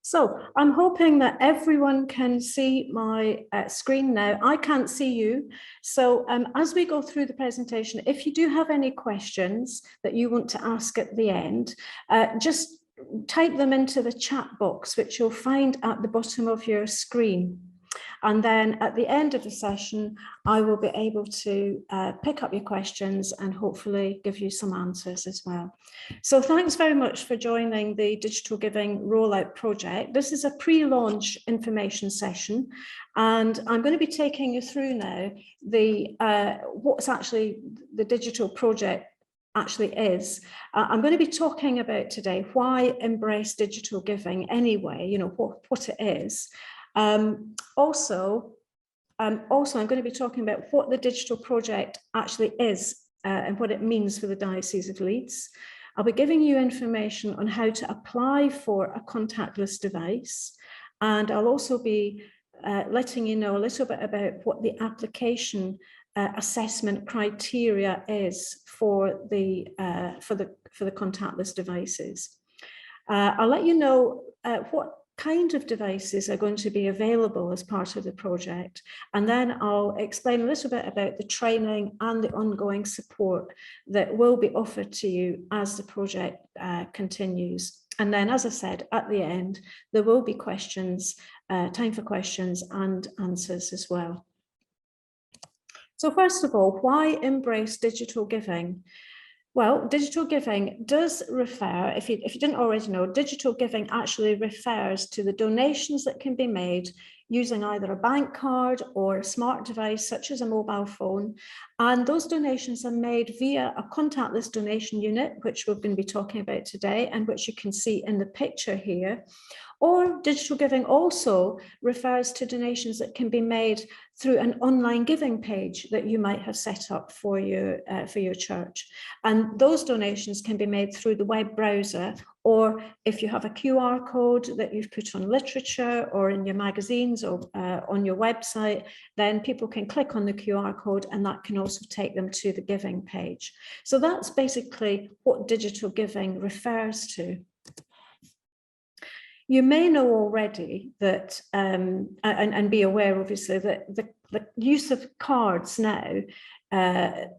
So I'm hoping that everyone can see my screen now. I can't see you. So as we go through the presentation, if you do have any questions that you want to ask at the end, just type them into the chat box, which you'll find at the bottom of your screen. And then at the end of the session, I will be able to pick up your questions and hopefully give you some answers as well. So thanks very much for joining the Digital Giving Rollout project. This is a pre-launch information session, and I'm going to be taking you through now what's actually the digital project actually is. I'm going to be talking about today why embrace digital giving anyway, what it is. Also, I'm going to be talking about what the digital project actually is and what it means for the Diocese of Leeds. I'll be giving you information on how to apply for a contactless device, and I'll also be letting you know a little bit about what the application assessment criteria is for the contactless devices. I'll let you know what kind of devices are going to be available as part of the project, and then I'll explain a little bit about the training and the ongoing support that will be offered to you as the project continues. And then, as I said, at the end, there will be questions, time for questions and answers as well. So first of all, why embrace digital giving? Well, digital giving does refer, if you didn't already know, digital giving actually refers to the donations that can be made using either a bank card or a smart device such as a mobile phone. And those donations are made via a contactless donation unit, which we're going to be talking about today and which you can see in the picture here. Or digital giving also refers to donations that can be made through an online giving page that you might have set up for your church. And those donations can be made through the web browser, or if you have a QR code that you've put on literature or in your magazines or on your website, then people can click on the QR code and that can also take them to the giving page. So that's basically what digital giving refers to. You may know already that, and be aware obviously that the use of cards now,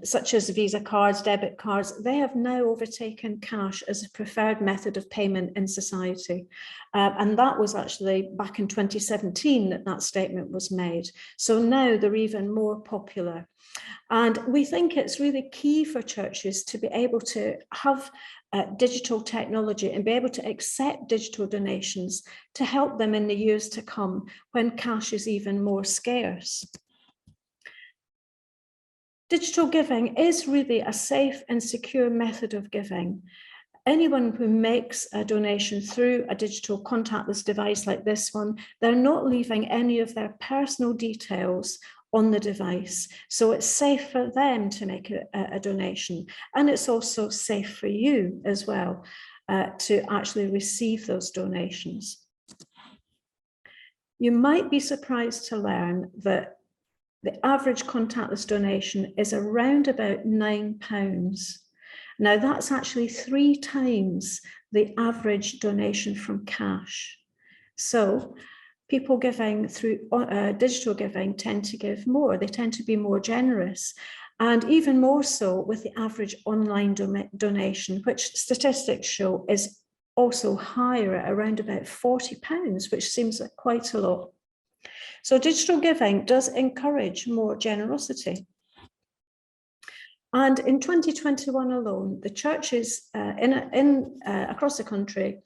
such as Visa cards, debit cards, they have now overtaken cash as a preferred method of payment in society. And that was actually back in 2017 that statement was made. So now they're even more popular. And we think it's really key for churches to be able to have digital technology and be able to accept digital donations to help them in the years to come when cash is even more scarce. Digital giving is really a safe and secure method of giving. Anyone who makes a donation through a digital contactless device like this one, they're not leaving any of their personal details on the device. So it's safe for them to make a donation. And it's also safe for you as well to actually receive those donations. You might be surprised to learn that the average contactless donation is around about £9. Now that's actually 3 times the average donation from cash. So people giving through digital giving tend to give more. They tend to be more generous, and even more so with the average online donation, which statistics show is also higher at around about £40, which seems like quite a lot. So digital giving does encourage more generosity. And in 2021 alone, the churches across the country,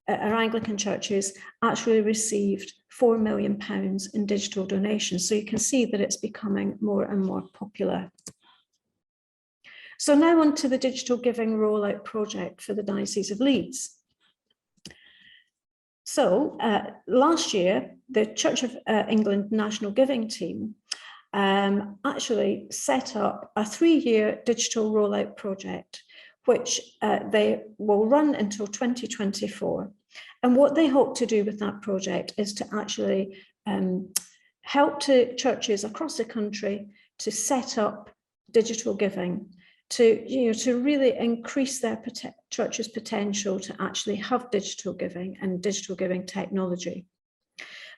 our Anglican churches, actually received £4 million in digital donations. So you can see that it's becoming more and more popular. So now on to the Digital Giving Rollout project for the Diocese of Leeds. So last year, the Church of England National Giving Team actually set up a 3-year digital rollout project, which they will run until 2024. And what they hope to do with that project is to actually help to churches across the country to set up digital giving to really increase their church's potential to actually have digital giving and digital giving technology.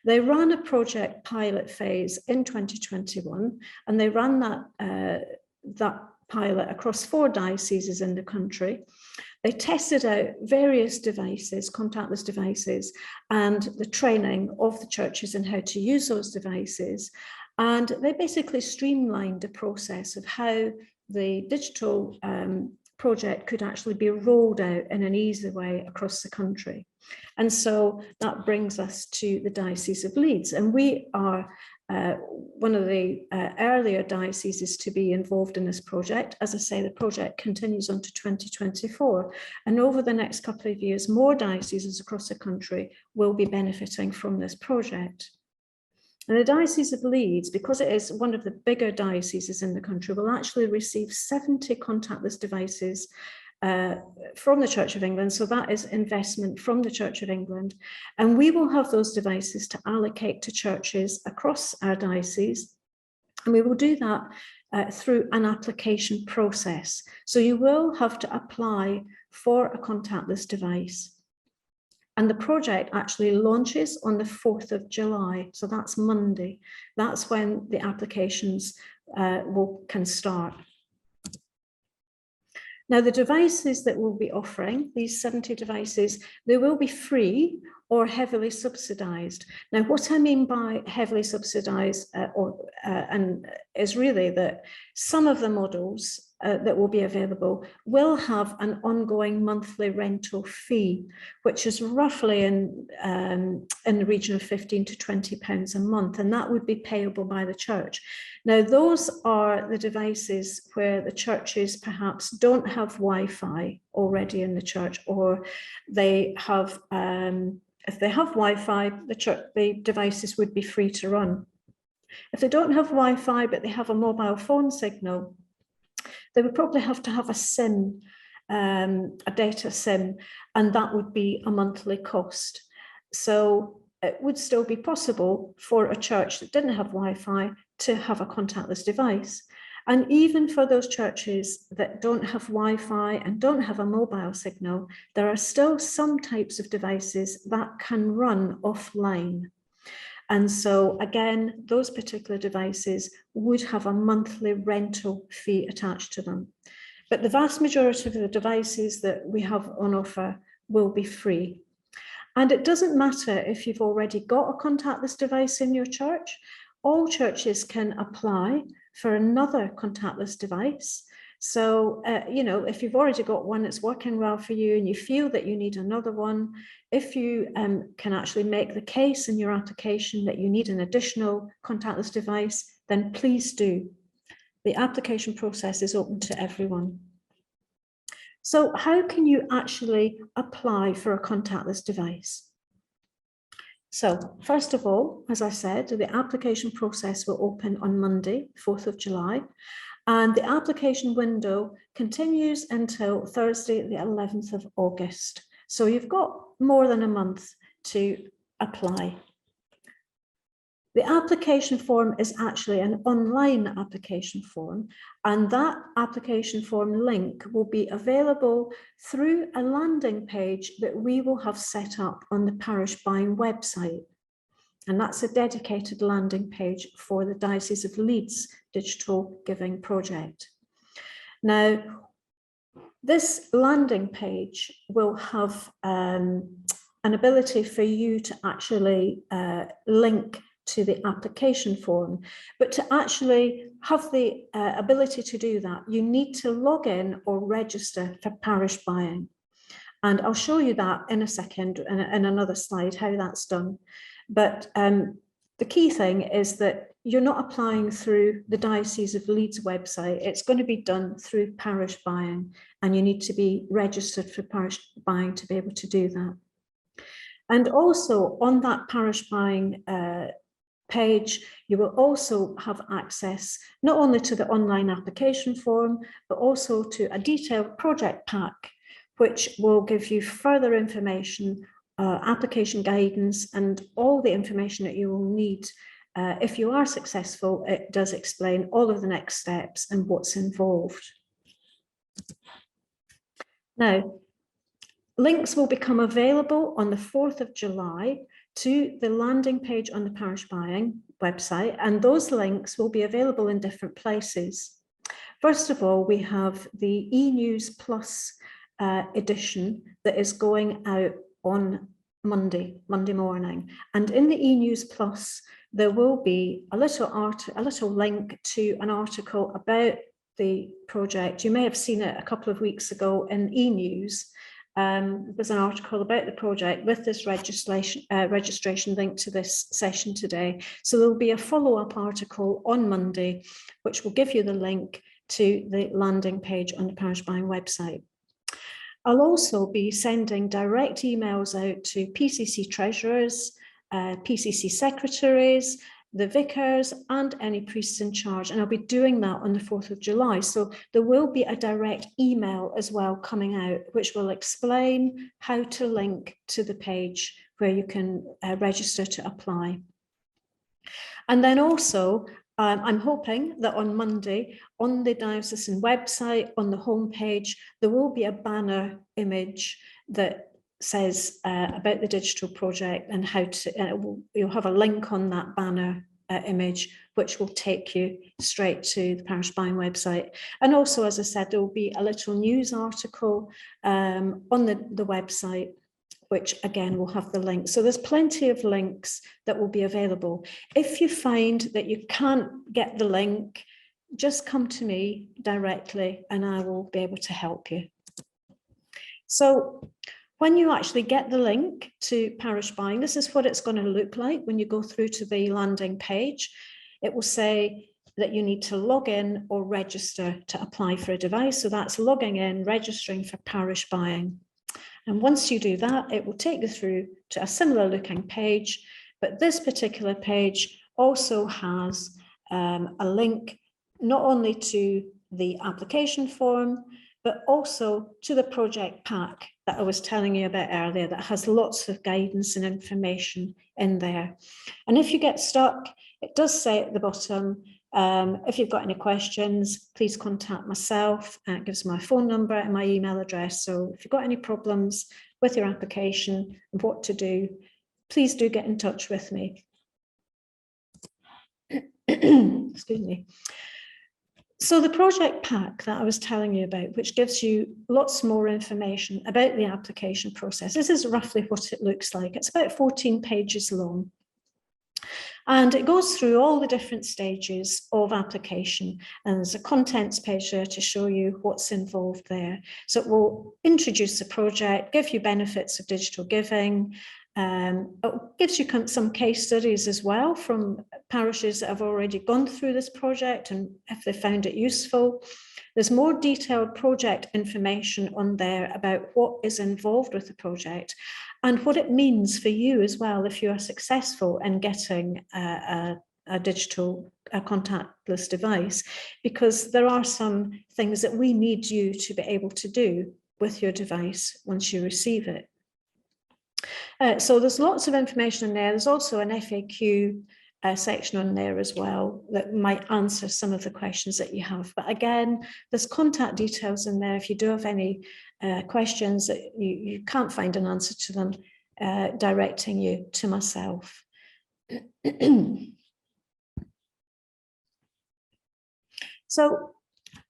They ran a project pilot phase in 2021, and they ran that pilot across 4 dioceses in the country. They tested out various devices, contactless devices, and the training of the churches in how to use those devices. And they basically streamlined the process of how the digital project could actually be rolled out in an easy way across the country. And so that brings us to the Diocese of Leeds. And we are one of the earlier dioceses to be involved in this project. As I say, the project continues on to 2024. And over the next couple of years, more dioceses across the country will be benefiting from this project. And the Diocese of Leeds, because it is one of the bigger dioceses in the country, will actually receive 70 contactless devices from the Church of England. So that is investment from the Church of England. And we will have those devices to allocate to churches across our diocese. And we will do that through an application process. So you will have to apply for a contactless device. And the project actually launches on the 4th of July. So that's Monday. That's when the applications can start. Now, the devices that we'll be offering, these 70 devices, they will be free or heavily subsidised. Now, what I mean by heavily subsidised is really that some of the models that will be available will have an ongoing monthly rental fee, which is roughly in the region of £15 to £20 a month, and that would be payable by the church. Now, those are the devices where the churches perhaps don't have Wi-Fi already in the church, or they have, if they have Wi-Fi, the devices would be free to run. If they don't have Wi-Fi, but they have a mobile phone signal, they would probably have to have a SIM, a data SIM, and that would be a monthly cost. So it would still be possible for a church that didn't have Wi-Fi to have a contactless device. And even for those churches that don't have Wi-Fi and don't have a mobile signal, there are still some types of devices that can run offline. And so again, those particular devices would have a monthly rental fee attached to them. But the vast majority of the devices that we have on offer will be free. And it doesn't matter if you've already got a contactless device in your church. All churches can apply for another contactless device. So, if you've already got one that's working well for you and you feel that you need another one, if you can actually make the case in your application that you need an additional contactless device, then please do. The application process is open to everyone. So how can you actually apply for a contactless device? So first of all, as I said, the application process will open on Monday, 4th of July. And the application window continues until Thursday, the 11th of August. So you've got more than a month to apply. The application form is actually an online application form, and that application form link will be available through a landing page that we will have set up on the Parish Buying website. And that's a dedicated landing page for the Diocese of Leeds Digital Giving Project. Now, this landing page will have an ability for you to actually link to the application form, but to actually have the ability to do that, you need to log in or register for Parish Buying. And I'll show you that in a second in another slide, how that's done. But the key thing is that you're not applying through the Diocese of Leeds website. It's going to be done through Parish Buying, and you need to be registered for Parish Buying to be able to do that. And also on that Parish Buying page, you will also have access not only to the online application form, but also to a detailed project pack, which will give you further information, application guidance, and all the information that you will need. If you are successful, it does explain all of the next steps and what's involved. Now, links will become available on the 4th of July to the landing page on the Parish Buying website, and those links will be available in different places. First of all, we have the e-News Plus edition that is going out on Monday morning. And in the e-News Plus, there will be a little link to an article about the project. You may have seen it a couple of weeks ago in e-News. There's an article about the project with this registration link to this session today. So there'll be a follow-up article on Monday, which will give you the link to the landing page on the Parish Buying website. I'll also be sending direct emails out to PCC treasurers, PCC secretaries, the vicars, and any priests in charge. And I'll be doing that on the 4th of July. So there will be a direct email as well coming out, which will explain how to link to the page where you can register to apply. And then also, I'm hoping that on Monday, on the diocesan website, on the homepage, there will be a banner image that says about the digital project and how to, you'll have a link on that banner image, which will take you straight to the Parish Buying website. And also, as I said, there will be a little news article on the website, which again will have the link. So there's plenty of links that will be available. If you find that you can't get the link, just come to me directly and I will be able to help you. So when you actually get the link to Parish Buying, this is what it's going to look like when you go through to the landing page. It will say that you need to log in or register to apply for a device. So that's logging in, registering for Parish Buying. And once you do that, it will take you through to a similar looking page, but this particular page also has a link not only to the application form, but also to the project pack that I was telling you about earlier that has lots of guidance and information in there. And if you get stuck, it does say at the bottom, if you've got any questions, please contact myself. It gives my phone number and my email address. So if you've got any problems with your application and what to do, please do get in touch with me. Excuse me. So the project pack that I was telling you about, which gives you lots more information about the application process, this is roughly what it looks like. It's about 14 pages long. And it goes through all the different stages of application. And there's a contents page there to show you what's involved there. So it will introduce the project, give you benefits of digital giving. It gives you some case studies as well from parishes that have already gone through this project and if they found it useful. There's more detailed project information on there about what is involved with the project and what it means for you as well if you are successful in getting a digital contactless device, because there are some things that we need you to be able to do with your device once you receive it. So there's lots of information in there. There's also an FAQ section on there as well that might answer some of the questions that you have. But again, there's contact details in there if you do have any questions that you can't find an answer to them, directing you to myself. So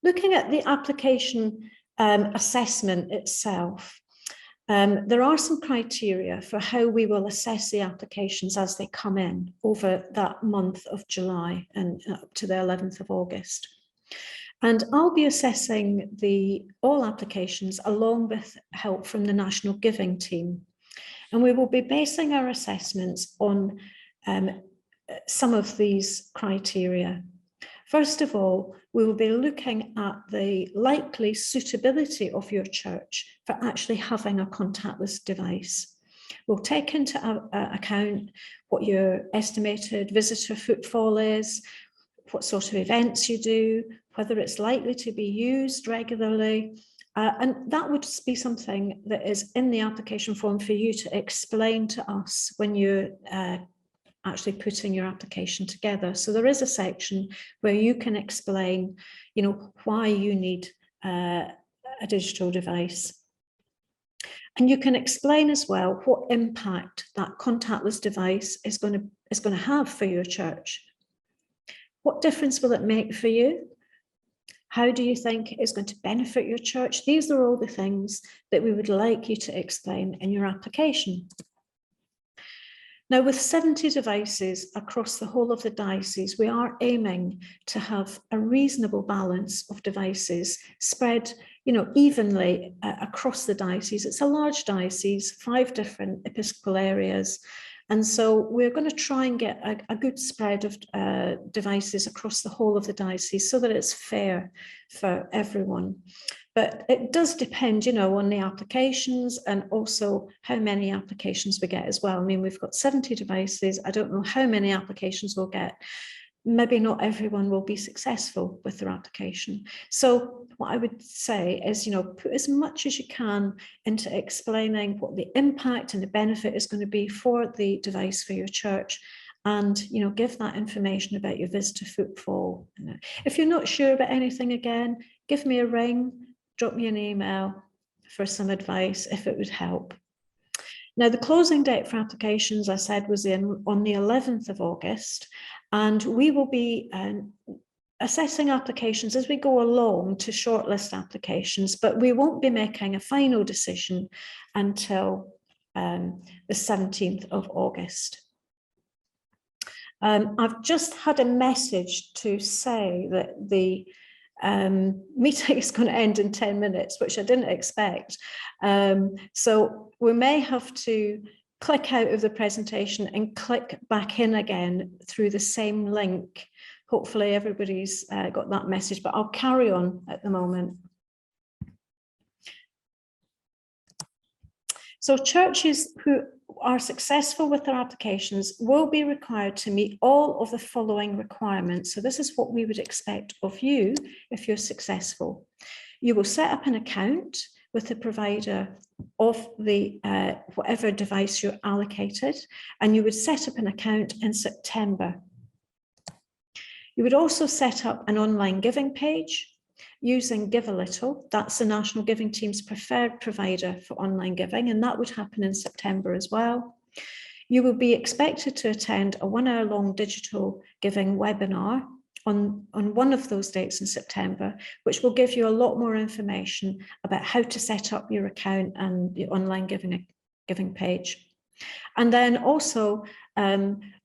looking at the application assessment itself, there are some criteria for how we will assess the applications as they come in over that month of July and up to the 11th of August. And I'll be assessing all applications along with help from the National Giving Team. And we will be basing our assessments on some of these criteria. First of all, we will be looking at the likely suitability of your church for actually having a contactless device. We'll take into account what your estimated visitor footfall is, what sort of events you do, whether it's likely to be used regularly. And that would be something that is in the application form for you to explain to us when you're actually putting your application together. So there is a section where you can explain, why you need a digital device. And you can explain as well what impact that contactless device is going to have for your church. What difference will it make for you? How do you think it's going to benefit your church? These are all the things that we would like you to explain in your application. Now, with 70 devices across the whole of the diocese, we are aiming to have a reasonable balance of devices spread, evenly across the diocese. It's a large diocese, 5 different episcopal areas. And so we're going to try and get a good spread of devices across the whole of the diocese so that it's fair for everyone. But it does depend, on the applications and also how many applications we get as well. I mean, we've got 70 devices. I don't know how many applications we'll get. Maybe not everyone will be successful with their application. So what I would say is, put as much as you can into explaining what the impact and the benefit is going to be for the device for your church. And, give that information about your visitor footfall. If you're not sure about anything, again, give me a ring, drop me an email for some advice if it would help. Now, the closing date for applications, I said, was on the 11th of August, and we will be assessing applications as we go along to shortlist applications, but we won't be making a final decision until the 17th of August. I've just had a message to say that the meeting is going to end in 10 minutes, which I didn't expect. So we may have to click out of the presentation and click back in again through the same link. Hopefully everybody's got that message, but I'll carry on at the moment. So churches who are successful with their applications will be required to meet all of the following requirements. So this is what we would expect of you if you're successful. You will set up an account with the provider of the whatever device you're allocated, and you would set up an account in September. You would also set up an online giving page using Give a Little. That's the National Giving Team's preferred provider for online giving, and that would happen in September as well. You will be expected to attend a 1-hour-long digital giving webinar on one of those dates in September, which will give you a lot more information about how to set up your account and the online giving page. And then also,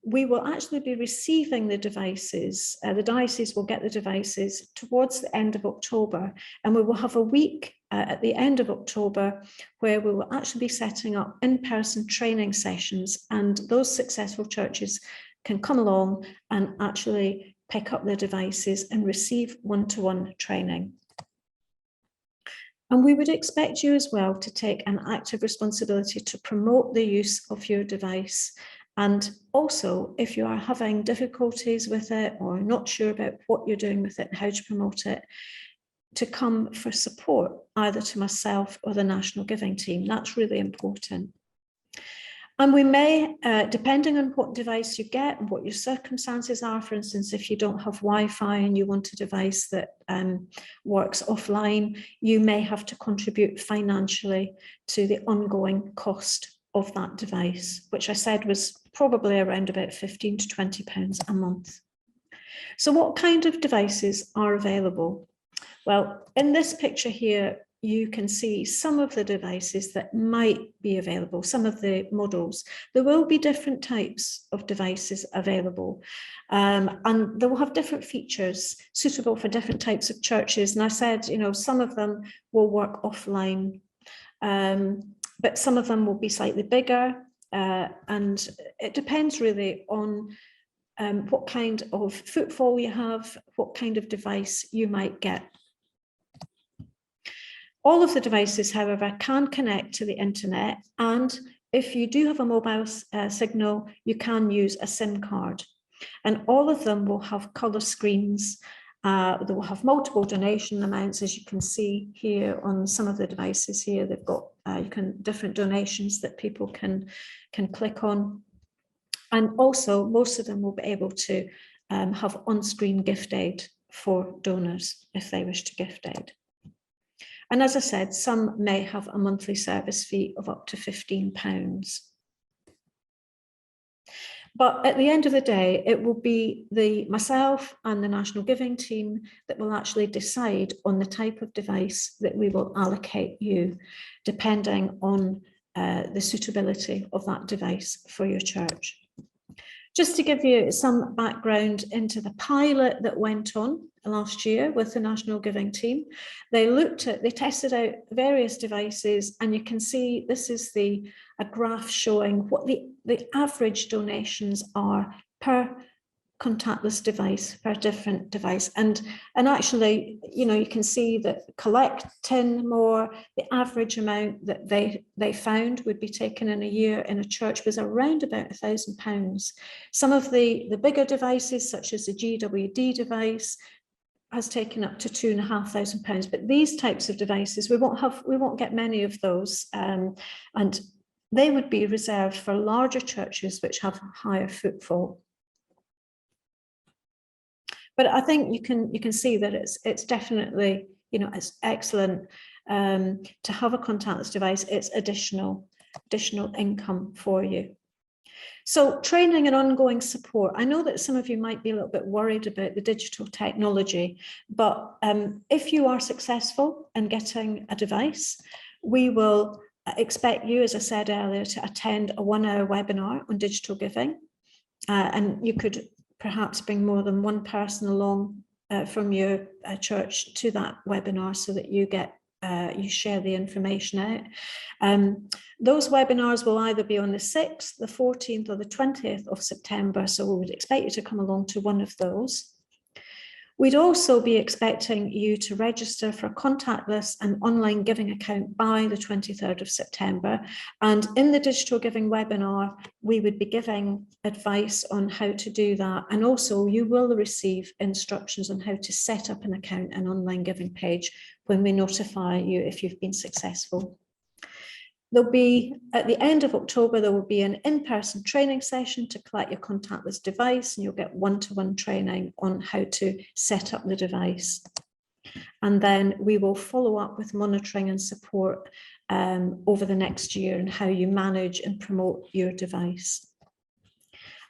we will actually be receiving the devices. The diocese will get the devices towards the end of October, and we will have a week at the end of October where we will actually be setting up in-person training sessions, and those successful churches can come along and actually pick up their devices and receive one-to-one training. And we would expect you as well to take an active responsibility to promote the use of your device. And also, if you are having difficulties with it or not sure about what you're doing with it and how to promote it, to come for support, either to myself or the National Giving Team. That's really important. And we may, depending on what device you get and what your circumstances are, for instance, if you don't have Wi-Fi and you want a device that works offline, you may have to contribute financially to the ongoing cost of that device, which I said was probably around about £15 to £20 a month. So what kind of devices are available? Well, in this picture here, you can see some of the devices that might be available, some of the models. There will be different types of devices available, and they will have different features suitable for different types of churches. And I said, some of them will work offline, but some of them will be slightly bigger, and it depends really on what kind of footfall you have, what kind of device you might get. All of the devices, however, can connect to the internet, and if you do have a mobile signal, you can use a SIM card. And all of them will have colour screens. They will have multiple donation amounts, as you can see here on some of the devices here. They've got different donations that people can click on. And also, most of them will be able to have on-screen gift aid for donors if they wish to gift aid. And as I said, some may have a monthly service fee of up to £15. But at the end of the day, it will be myself and the National Giving team that will actually decide on the type of device that we will allocate you, depending on the suitability of that device for your church. Just to give you some background into the pilot that went on last year with the National Giving team, they tested out various devices, and you can see this is a graph showing what the average donations are per contactless device, per different device. And actually, you can see that collect 10 more, the average amount that they found would be taken in a year in a church was around about £1,000. Some of the bigger devices, such as the GWD device, has taken up to £2,500. But these types of devices, we won't get many of those, and they would be reserved for larger churches which have higher footfall. But I think you can see that it's definitely, it's excellent to have a contactless device. It's additional income for you. So training and ongoing support. I know that some of you might be a little bit worried about the digital technology, but if you are successful in getting a device, we will expect you, as I said earlier, to attend a 1-hour webinar on digital giving. And you could perhaps bring more than one person along from your church to that webinar so that you share the information out. Those webinars will either be on the 6th, the 14th, or the 20th of September, so we would expect you to come along to one of those. We'd also be expecting you to register for a contactless and online giving account by the 23rd of September. And in the digital giving webinar, we would be giving advice on how to do that. And also you will receive instructions on how to set up an account and online giving page when we notify you if you've been successful. There'll be, at the end of October, there will be an in-person training session to collect your contactless device, and you'll get one-to-one training on how to set up the device. And then we will follow up with monitoring and support over the next year and how you manage and promote your device.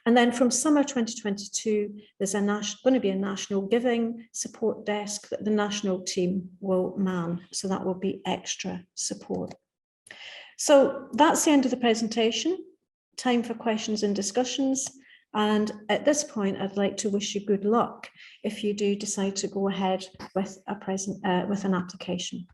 And then from summer 2022, there's going to be a national giving support desk that the national team will man. So that will be extra support. So that's the end of the presentation. Time for questions and discussions. And at this point, I'd like to wish you good luck if you do decide to go ahead with an application.